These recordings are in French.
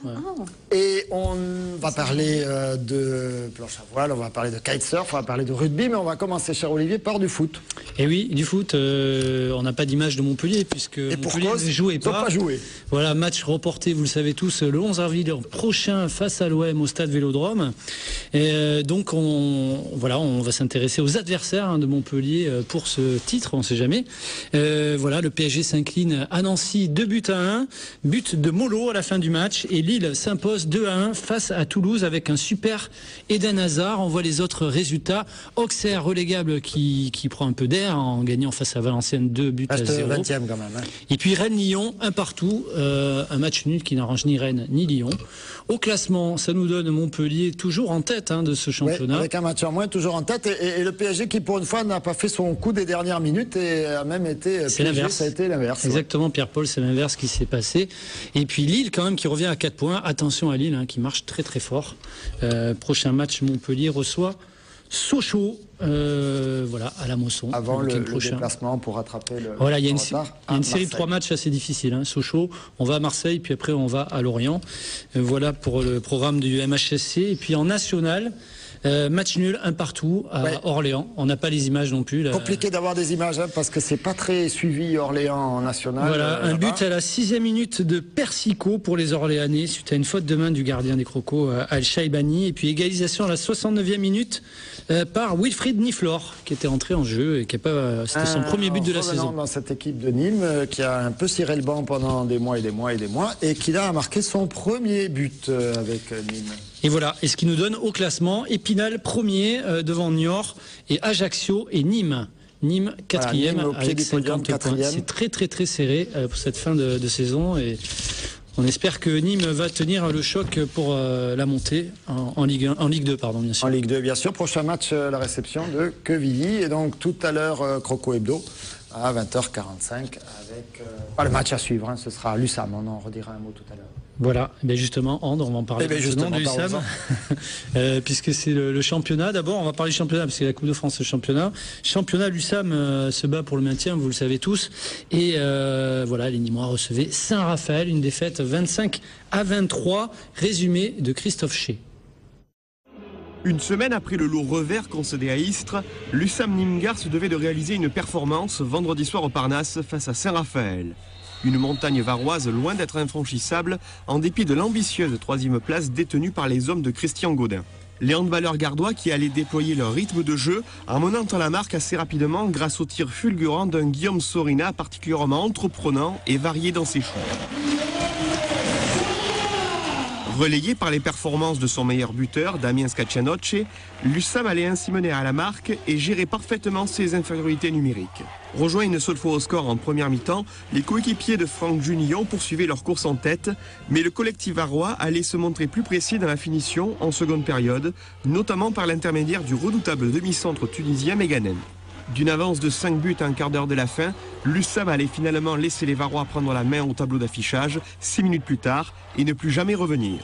Ouais. Oh. Et on va parler de planche à voile, on va parler de kitesurf, on va parler de rugby, mais on va commencer, cher Olivier, par du foot. Et oui, du foot, on n'a pas d'image de Montpellier, puisque Et pour Montpellier cause, ne jouait ils n'ont pas joué. Voilà, match reporté, vous le savez tous, le 11 avril prochain face à l'OM au stade Vélodrome. Et donc, on va s'intéresser aux adversaires de Montpellier pour ce titre, on ne sait jamais. Voilà, le PSG s'incline à Nancy 2-1, but de Molo à la fin du match, et Lille s'impose 2-1 face à Toulouse avec un super Eden Hazard. On voit les autres résultats. Auxerre relégable qui prend un peu d'air en gagnant face à Valenciennes 2-0. 20e quand même. Hein. Et puis Rennes-Lyon, un partout, un match nul qui n'arrange ni Rennes ni Lyon. Au classement, ça nous donne Montpellier toujours en tête de ce championnat. Ouais, avec un match en moins, toujours en tête. Et le PSG qui, pour une fois, n'a pas fait son coup des dernières minutes et a même été c'est l'inverse. Ça a été l'inverse. Exactement, Pierre-Paul, c'est l'inverse qui s'est passé. Et puis Lille, quand même, qui revient à 4 points. Attention à Lille, qui marche très très fort. Prochain match, Montpellier reçoit Sochaux, voilà, à la Mosson. Avant le déplacement pour rattraper le voilà, il y a une série de 3 matchs assez difficiles. Sochaux, on va à Marseille, puis après on va à Lorient. Voilà pour le programme du MHSC. Et puis en national, match nul, un partout à Orléans. On n'a pas les images non plus. Là. Compliqué d'avoir des images parce que c'est pas très suivi Orléans en national. Voilà, un but à la 6e minute de Persico pour les Orléanais suite à une faute de main du gardien des Crocos, Al-Shaibani. Et puis égalisation à la 69e minute par Wilfried Niflor qui était entré en jeu et qui a pas. C'était son premier but de la saison. Dans cette équipe de Nîmes qui a un peu ciré le banc pendant des mois et des mois et des mois et qui là a marqué son premier but avec Nîmes. Et voilà, et ce qui nous donne au classement, Épinal premier devant Niort et Ajaccio et Nîmes. Nîmes 4e voilà, avec 50 points. C'est très très très serré pour cette fin de saison et on espère que Nîmes va tenir le choc pour la montée en Ligue 1, en Ligue 2 pardon bien sûr. En Ligue 2 bien sûr. Prochain match la réception de Quevilly et donc tout à l'heure Croco Hebdo à 20h45 avec le match à suivre. Ce sera l'USAM. On en redira un mot tout à l'heure. Voilà, et justement, André, on va en parler justement de l'USAM, puisque c'est le championnat. D'abord, on va parler championnat, parce que la Coupe de France, c'est le championnat. Championnat, l'USAM se bat pour le maintien, vous le savez tous. Et voilà, les Nîmois recevaient Saint-Raphaël, une défaite 25-23, résumé de Christophe Chez. Une semaine après le lourd revers concédé à Istres, l'USAM Nîmes-Gard se devait de réaliser une performance vendredi soir au Parnasse face à Saint-Raphaël. Une montagne varoise loin d'être infranchissable en dépit de l'ambitieuse 3e place détenue par les hommes de Christian Gaudin. Les handballeurs gardois qui allaient déployer leur rythme de jeu en menant à la marque assez rapidement grâce au tir fulgurant d'un Guillaume Sorina particulièrement entreprenant et varié dans ses choix. Relayé par les performances de son meilleur buteur, Damien Scaccianoce, l'USAM allait ainsi mener à la marque et gérer parfaitement ses infériorités numériques. Rejoint une seule fois au score en première mi-temps, les coéquipiers de Franck Junillon poursuivaient leur course en tête, mais le collectif varois allait se montrer plus précis dans la finition en seconde période, notamment par l'intermédiaire du redoutable demi-centre tunisien Meganen. D'une avance de 5 buts à un quart d'heure de la fin, l'USAM allait finalement laisser les Varois prendre la main au tableau d'affichage 6 minutes plus tard et ne plus jamais revenir.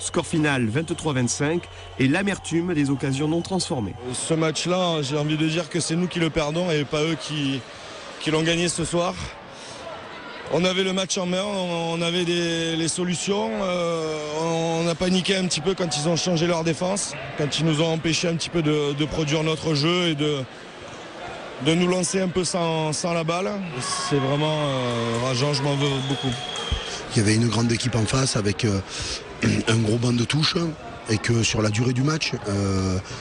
Score final 23-25 et l'amertume des occasions non transformées. Ce match-là, j'ai envie de dire que c'est nous qui le perdons et pas eux qui l'ont gagné ce soir. On avait le match en main, on avait les solutions, on a paniqué un petit peu quand ils ont changé leur défense, quand ils nous ont empêché un petit peu de produire notre jeu et de nous lancer un peu sans la balle. C'est vraiment rageant, je m'en veux beaucoup. Il y avait une grande équipe en face avec un gros banc de touche et que sur la durée du match,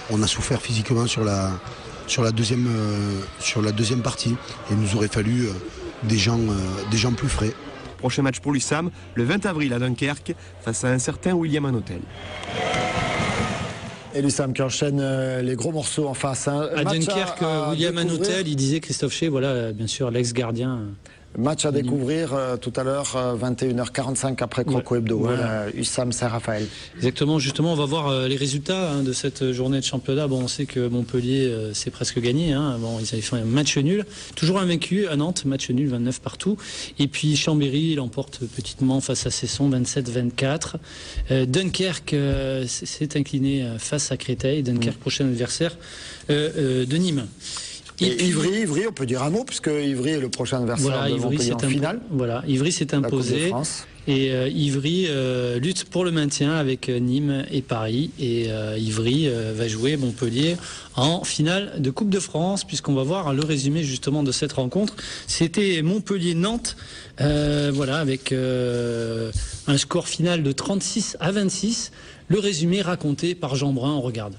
on a souffert physiquement sur la deuxième partie. Et il nous aurait fallu des gens plus frais. Prochain match pour l'USAM, le 20 avril à Dunkerque, face à un certain William Hanotel. Et l'USAM qui enchaîne les gros morceaux en face. À Dunkerque, William Hanotel, il disait Christophe Chez, voilà, bien sûr, l'ex-gardien. Match à découvrir tout à l'heure, 21h45 après Croco Hebdo, voilà. USAM Saint-Raphaël. Exactement, justement, on va voir les résultats de cette journée de championnat. Bon, on sait que Montpellier, c'est presque gagné. Bon, ils avaient fait un match nul, toujours invaincu à Nantes, match nul, 29 partout. Et puis Chambéry, il emporte petitement face à Cesson, 27-24. Dunkerque s'est incliné face à Créteil. Dunkerque, prochain adversaire de Nîmes. Et Ivry, on peut dire un mot, puisque Ivry est le prochain adversaire de Montpellier en finale. Voilà, Ivry s'est imposé. Et Ivry lutte pour le maintien avec Nîmes et Paris. Et Ivry va jouer Montpellier en finale de Coupe de France, puisqu'on va voir le résumé justement de cette rencontre. C'était Montpellier-Nantes, voilà, avec un score final de 36-26. Le résumé raconté par Jean Brun, on regarde.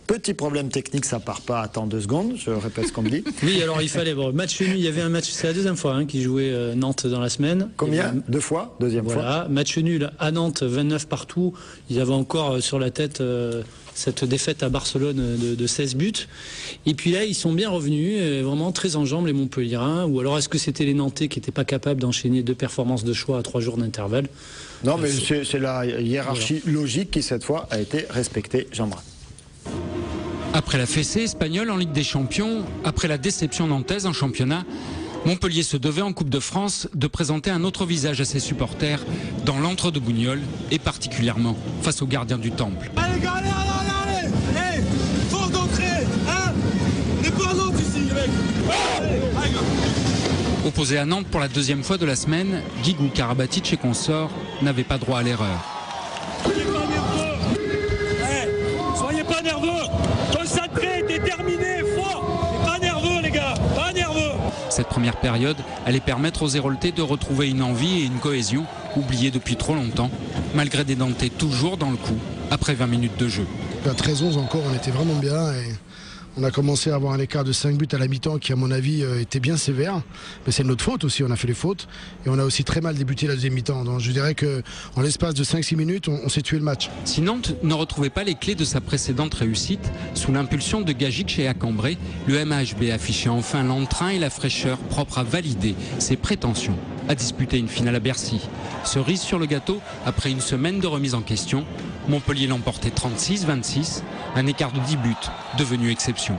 Petit problème technique, ça part pas. Attends 2 secondes, je répète ce qu'on me dit. Oui, alors il fallait. Bon, match nul, il y avait un match, c'est la deuxième fois qui jouait Nantes dans la semaine. Combien? 2 fois? Deuxième fois. Match nul à Nantes, 29 partout. Ils avaient encore sur la tête cette défaite à Barcelone de 16 buts. Et puis là, ils sont bien revenus, vraiment très en jambes, les Montpelliérains. Ou alors est-ce que c'était les Nantais qui n'étaient pas capables d'enchaîner 2 performances de choix à 3 jours d'intervalle? Non, mais c'est la hiérarchie logique qui, cette fois, a été respectée, Jean Brun. Après la fessée espagnole en Ligue des Champions, après la déception nantaise en championnat, Montpellier se devait en Coupe de France de présenter un autre visage à ses supporters dans l'antre de Bougnolles et particulièrement face aux gardiens du Temple. Allez gars, allez, hey, force d'entrée, hein. N'est pas l'autre ici, les mecs. Opposé à Nantes pour la 2e fois de la semaine, Guigou, Karabatic et consorts n'avaient pas droit à l'erreur. Soyez pas nerveux, hey, soyez pas nerveux. Concentré, déterminé, fort. Pas nerveux les gars, pas nerveux. Cette première période allait permettre aux Héroltais de retrouver une envie et une cohésion oubliées depuis trop longtemps, malgré des Nantais toujours dans le coup, après 20 minutes de jeu. À 13-11 encore, on était vraiment bien et on a commencé à avoir un écart de 5 buts à la mi-temps qui, à mon avis, était bien sévère. Mais c'est de notre faute aussi, on a fait les fautes. Et on a aussi très mal débuté la deuxième mi-temps. Donc je dirais qu'en l'espace de 5-6 minutes, on s'est tué le match. Si Nantes ne retrouvait pas les clés de sa précédente réussite, sous l'impulsion de Gagic et Acambré, le MHB affichait enfin l'entrain et la fraîcheur propre à valider ses prétentions à disputer une finale à Bercy. Cerise sur le gâteau, après une semaine de remise en question, Montpellier l'emportait 36-26, un écart de 10 buts devenu exception.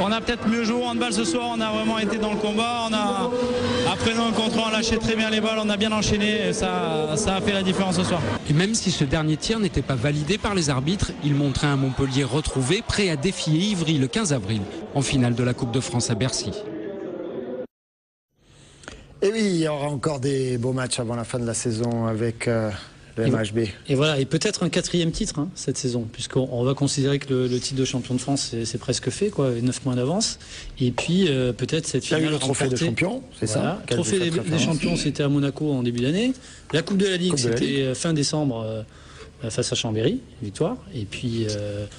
On a peut-être mieux joué au handball ce soir, on a vraiment été dans le combat, après nous contre on a lâché très bien les balles, on a bien enchaîné, et ça a fait la différence ce soir. Et même si ce dernier tir n'était pas validé par les arbitres, il montrait un Montpellier retrouvé, prêt à défier Ivry le 15 avril, en finale de la Coupe de France à Bercy. Et oui, il y aura encore des beaux matchs avant la fin de la saison avec le MHB. Et voilà, et peut-être un 4e titre cette saison, puisqu'on va considérer que le titre de champion de France c'est presque fait, 9 points d'avance. Et puis peut-être cette finale. Il y a eu le trophée de champion, c'est ça? Le trophée des champions, c'était à Monaco en début d'année. La Coupe de la Ligue, c'était fin décembre. Face à Chambéry, victoire, et puis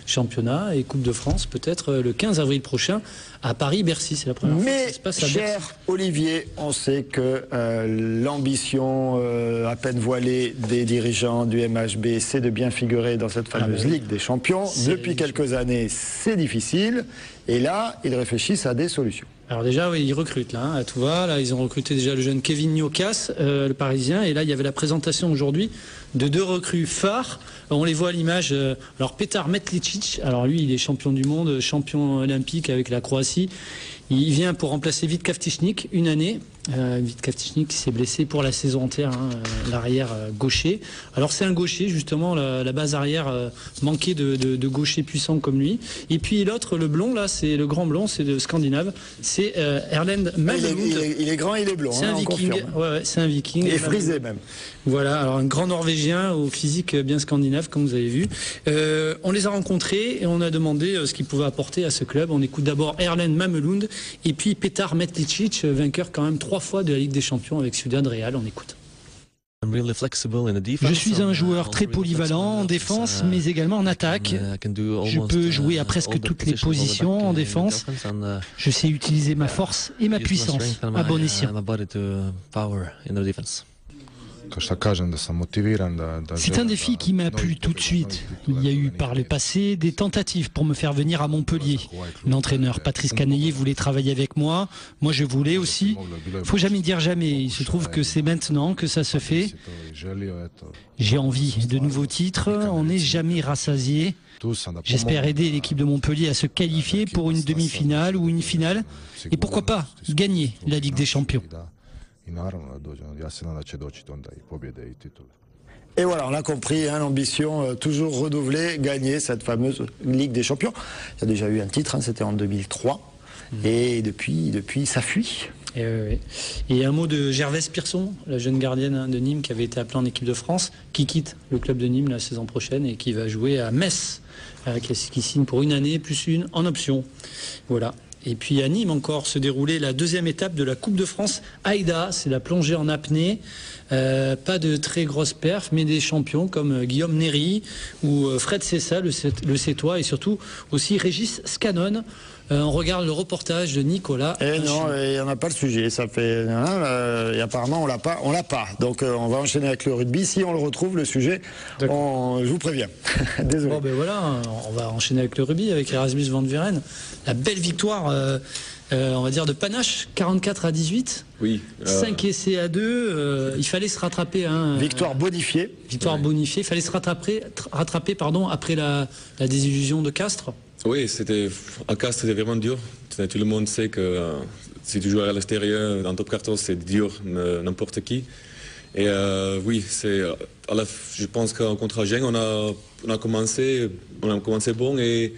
championnat et Coupe de France peut-être le 15 avril prochain à Paris-Bercy, c'est la première fois que ça se passe à Bercy. Mais cher Olivier, on sait que l'ambition à peine voilée des dirigeants du MHB, c'est de bien figurer dans cette fameuse Ligue des Champions. Depuis quelques années, c'est difficile, et là, ils réfléchissent à des solutions. Alors déjà, oui, ils recrutent là, à tout va. Là, ils ont recruté déjà le jeune Kevin Niokas, le Parisien. Et là, il y avait la présentation aujourd'hui de 2 recrues phares. On les voit à l'image. Alors, Petar Metlicic, alors lui, il est champion du monde, champion olympique avec la Croatie. Il vient pour remplacer Vít Kavtičník une année. Vít Kavtičník qui s'est blessé pour la saison entière, l'arrière gaucher. Alors c'est un gaucher justement, la base arrière manquait de gauchers puissants comme lui. Et puis l'autre, le blond là, c'est le grand blond, c'est de Scandinave, c'est Erlend Mamelund. Il est grand, il est blond. C'est un viking. Ouais, c'est un viking. Et frisé même. Voilà, alors un grand Norvégien au physique bien scandinave comme vous avez vu. On les a rencontrés et on a demandé ce qu'ils pouvaient apporter à ce club. On écoute d'abord Erlend Mamelund et puis Petar Metlicic, vainqueur quand même 3 fois de la Ligue des Champions avec Ciudad Real. On écoute. Je suis un joueur très polyvalent en défense, mais également en attaque. Je peux jouer à presque toutes les positions en défense. Je sais utiliser ma force et ma puissance à bon escient. C'est un défi qui m'a plu tout de suite. Il y a eu par le passé des tentatives pour me faire venir à Montpellier. L'entraîneur Patrice Caneillet voulait travailler avec moi. Moi je voulais aussi. Faut jamais dire jamais. Il se trouve que c'est maintenant que ça se fait. J'ai envie de nouveaux titres. On n'est jamais rassasié. J'espère aider l'équipe de Montpellier à se qualifier pour une demi-finale ou une finale. Et pourquoi pas gagner la Ligue des Champions. Et voilà, on l'a compris, l'ambition toujours renouvelée, gagner cette fameuse Ligue des Champions. Il y a déjà eu un titre, c'était en 2003. Et depuis ça fuit. Et un mot de Gervaise Pierson, la jeune gardienne de Nîmes qui avait été appelée en équipe de France, qui quitte le club de Nîmes la saison prochaine et qui va jouer à Metz, qui signe pour 1 année plus 1 en option. Voilà. Et puis à Nîmes encore se déroulait la 2e étape de la Coupe de France AIDA, c'est la plongée en apnée. Pas de très grosses perfs, mais des champions comme Guillaume Néry ou Fred Cessa, le Sétois, et surtout aussi Régis Scannon. On regarde le reportage de Nicolas. Et non, il n'y en a pas le sujet. Ça fait, et apparemment, on l'a pas. Donc, on va enchaîner avec le rugby. Si on le retrouve, le sujet, je vous préviens. Désolé. Bon, ben voilà, on va enchaîner avec le rugby, avec Erasmus Van Vuren. La belle victoire, on va dire, de panache, 44-18. Oui. 5 essais à 2. Il fallait se rattraper. Victoire bonifiée. Victoire bonifiée. Il fallait se rattraper après la désillusion de Castres. Oui, à Castres, c'était vraiment dur. Tout le monde sait que si tu joues à l'extérieur, dans top 14, c'est dur, n'importe qui. Et oui, je pense qu'en contre Agen, on a commencé bon et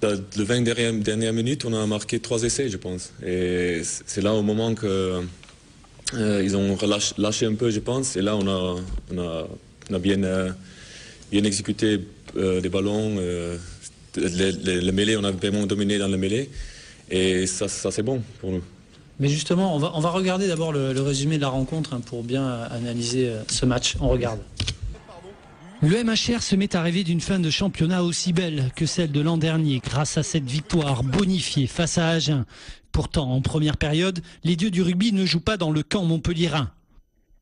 dans les 20 dernières minutes, on a marqué 3 essais, je pense. Et c'est là au moment que ils ont lâché un peu, je pense. Et là, on a bien exécuté les ballons. Le mêlée, on a vraiment dominé dans le mêlée et ça c'est bon pour nous. Mais justement, on va regarder d'abord le résumé de la rencontre pour bien analyser ce match. On regarde. Le MHR se met à rêver d'une fin de championnat aussi belle que celle de l'an dernier grâce à cette victoire bonifiée face à Agen. Pourtant, en première période, les dieux du rugby ne jouent pas dans le camp montpelliérain.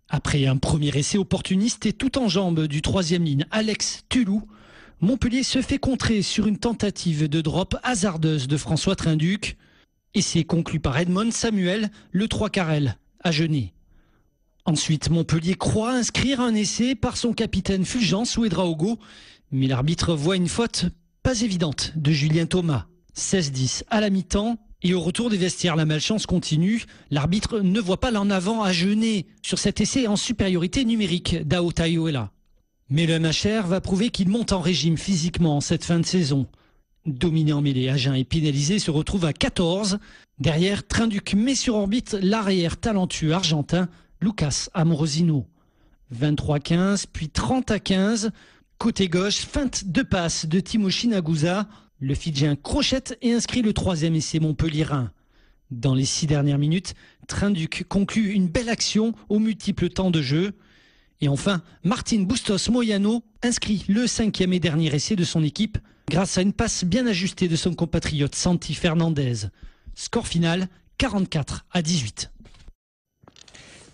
Après un premier essai opportuniste et tout en jambes du 3e ligne, Alex Tulou, Montpellier se fait contrer sur une tentative de drop hasardeuse de François Trinduc. Essai conclu par Edmond Samuel, le 3 Carrel, à Genêt. Ensuite, Montpellier croit inscrire un essai par son capitaine Fulgence Ouedraogo, mais l'arbitre voit une faute pas évidente de Julien Thomas. 16-10 à la mi-temps, et au retour des vestiaires, la malchance continue. L'arbitre ne voit pas l'en avant à Genêt sur cet essai en supériorité numérique d'Ao Taïoela. Mais le MHR va prouver qu'il monte en régime physiquement en cette fin de saison. Dominé en mêlée, Agen et pénalisé se retrouve à 14. Derrière, Trinduc met sur orbite l'arrière talentueux argentin Lucas Amorosino. 23-15, puis 30-15. Côté gauche, feinte de passe de Timoshi Nagusa. Le Fidjien crochette et inscrit le 3e essai montpelliérain. Dans les 6 dernières minutes, Trinduc conclut une belle action aux multiples temps de jeu. Et enfin, Martin Bustos Moyano inscrit le 5e et dernier essai de son équipe grâce à une passe bien ajustée de son compatriote Santi Fernandez. Score final, 44-18.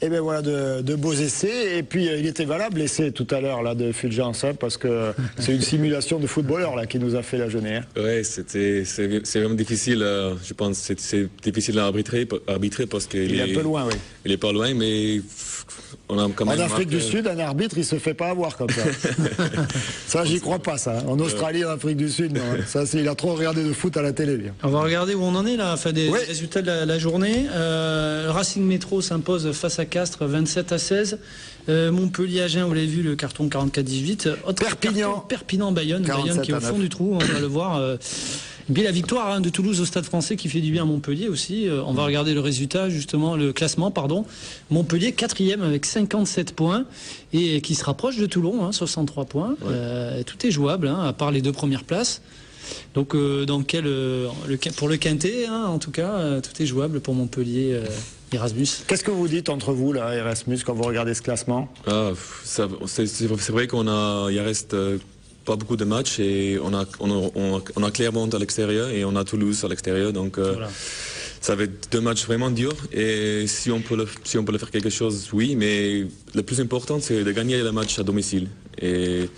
Et bien voilà de beaux essais. Et puis il était valable l'essai tout à l'heure là de Fulgence, parce que c'est une simulation de footballeur là qui nous a fait la Genêt. Hein. Oui, c'est vraiment difficile. Je pense c'est difficile à arbitrer parce qu'il est un peu loin, oui. Il est pas loin, mais on a quand même. En Afrique du Sud, un arbitre il se fait pas avoir comme ça. Ça, j'y crois pas ça. En Australie, en Afrique du Sud, non. Ça, il a trop regardé de foot à la télé. Lui. On va regarder où on en est là, enfin des résultats de la journée. Racing Métro s'impose face à Castres 27-16. Montpellier-Agen, vous l'avez vu, le carton 44-18. Perpignan-Bayonne. Bayonne qui est au fond du trou, on va le voir. Et puis la victoire de Toulouse au Stade Français qui fait du bien à Montpellier aussi. On va regarder le résultat, justement, le classement, pardon. Montpellier 4e avec 57 points et qui se rapproche de Toulon, 63 points. Ouais. Tout est jouable, à part les 2 premières places. Donc pour le Quintet, en tout cas, tout est jouable pour Montpellier. Erasmus. Qu'est-ce que vous dites entre vous là, Erasmus, quand vous regardez ce classement? C'est vrai il reste pas beaucoup de matchs et on a Clermont à l'extérieur et on a Toulouse à l'extérieur, donc voilà. Ça va être 2 matchs vraiment durs et si on peut le faire quelque chose, oui, mais le plus important c'est de gagner le match à domicile et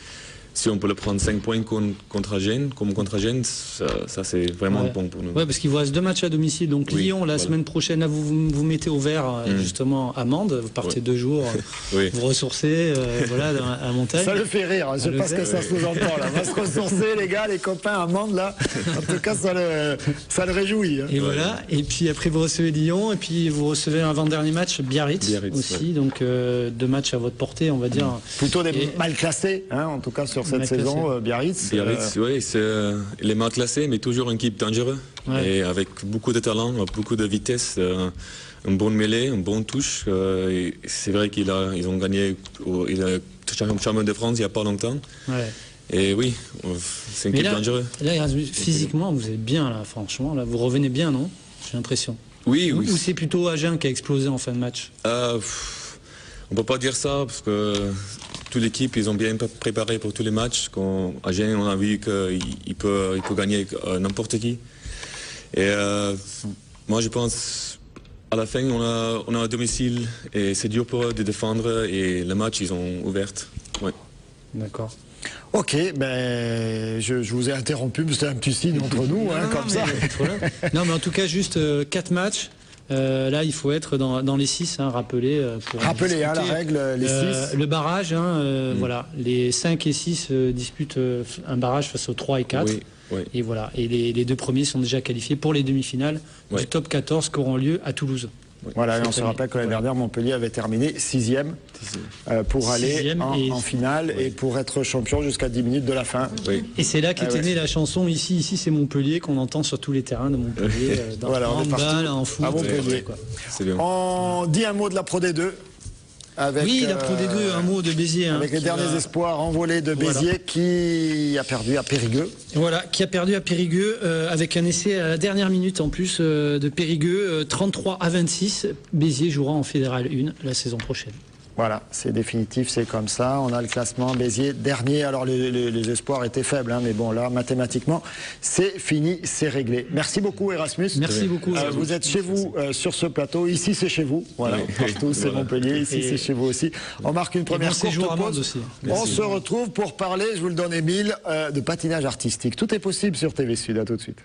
si on peut le prendre 5 points contre Agen, ça c'est vraiment bon pour nous. Oui, parce qu'il vous reste 2 matchs à domicile. Donc Lyon, la semaine prochaine, là, vous mettez au vert justement à Mende. Vous partez 2 jours, vous ressourcez à Montagne. Ça le fait rire, je ne sais pas ce que ça sous-entend là. On va se ressourcer les gars, les copains à Mende là. En tout cas, ça le réjouit. Hein. Et voilà, et puis après vous recevez Lyon, et puis vous recevez un avant-dernier match, Biarritz aussi. Donc 2 matchs à votre portée, on va dire. Plutôt des mal classés, en tout cas sur sur cette saison, Biarritz. Biarritz, oui, il est mal classé, mais toujours une équipe dangereuse. Ouais. Et avec beaucoup de talent, beaucoup de vitesse, une bonne mêlée, une bonne touche. Et c'est vrai qu'ils ont gagné le champion de France il n'y a pas longtemps. Ouais. Et oui, c'est une équipe dangereuse. Là, physiquement, vous êtes bien, là, franchement. Là, vous revenez bien, non? J'ai l'impression. Oui, oui. Ou c'est plutôt Agen qui a explosé en fin de match? On ne peut pas dire ça, parce que toute l'équipe, ils ont bien préparé pour tous les matchs. À Agen, on a vu qu'il peut gagner n'importe qui. Et moi, je pense, à la fin, on a un domicile, et c'est dur pour eux de défendre, et le match, ils ont ouvert. Ouais. D'accord. Ok, ben, je vous ai interrompu, mais c'était un petit signe entre nous, comme ça. Non, mais en tout cas, juste 4 matchs. Là, il faut être dans les 6, rappelez. Rappelez la règle, les 6. Le barrage, voilà. Les 5 et 6 disputent un barrage face aux 3 et 4. Oui, oui. Et voilà. Et les 2 premiers sont déjà qualifiés pour les demi-finales du top 14 qui auront lieu à Toulouse. Voilà, et on se rappelle que l'année dernière, Montpellier avait terminé 6e pour aller en finale et pour être champion jusqu'à 10 minutes de la fin. Oui. Et c'est là qu'était née la chanson Ici c'est Montpellier, qu'on entend sur tous les terrains de Montpellier, dans le handball, en foot. À Montpellier. C'est bien. On dit un mot de la Pro D2. Avec, la Pro D2, un mot de Béziers. Avec les derniers espoirs envolés de Béziers qui a perdu à Périgueux. Voilà, qui a perdu à Périgueux avec un essai à la dernière minute en plus de Périgueux, 33-26. Béziers jouera en Fédéral 1 la saison prochaine. Voilà, c'est définitif, c'est comme ça. On a le classement, Béziers dernier. Alors les espoirs étaient faibles, mais bon là, mathématiquement, c'est fini, c'est réglé. Merci beaucoup Erasmus. Merci beaucoup. Vous êtes chez vous sur ce plateau. Ici c'est chez vous. Voilà, partout c'est Montpellier. Ici c'est chez vous aussi. On marque une première courte pause. Aussi. On se retrouve pour parler, je vous le donne Émile, de patinage artistique. Tout est possible sur TV Sud. À tout de suite.